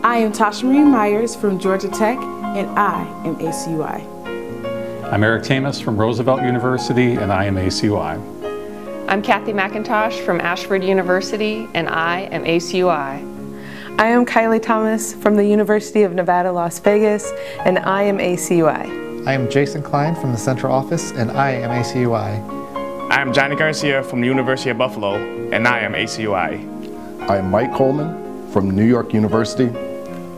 I am Tasha Marie Myers from Georgia Tech, and I am ACUI. I'm Eric Tamas from Roosevelt University, and I am ACUI. I'm Kathy McIntosh from Ashford University, and I am ACUI. I am Kylie Thomas from the University of Nevada, Las Vegas, and I am ACUI. I am Jason Klein from the Central Office, and I am ACUI. I am Johnny Garcia from the University of Buffalo, and I am ACUI. I am Mike Coleman from New York University.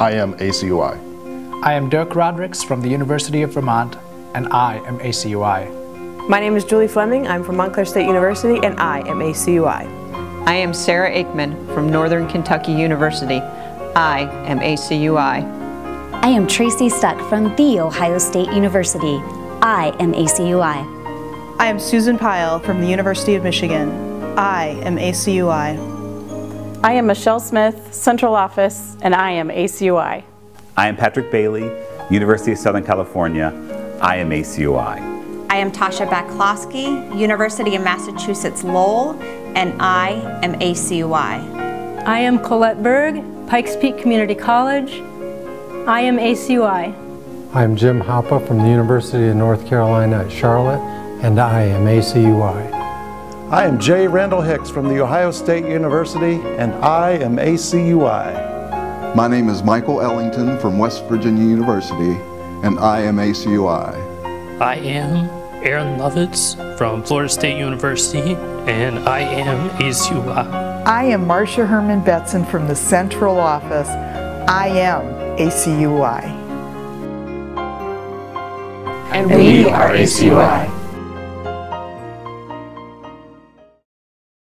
I am ACUI. I am Dirk Rodricks from the University of Vermont, and I am ACUI. My name is Julie Fleming. I'm from Montclair State University, and I am ACUI. I am Sarah Aikman from Northern Kentucky University. I am ACUI. I am Tracy Stuck from The Ohio State University. I am ACUI. I am Susan Pyle from the University of Michigan. I am ACUI. I am Michelle Smith, Central Office, and I am ACUI. I am Patrick Bailey, University of Southern California. I am ACUI. I am Tasha Baklosky, University of Massachusetts Lowell, and I am ACUI. I am Colette Berg, Pikes Peak Community College. I am ACUI. I am Jim Hoppe from the University of North Carolina at Charlotte, and I am ACUI. I am Jay Randall Hicks from the Ohio State University, and I am ACUI. My name is Michael Ellington from West Virginia University, and I am ACUI. I am Aaron Lovitz from Florida State University, and I am ACUI. I am Marcia Herman Betson from the Central Office. I am ACUI. And we are ACUI.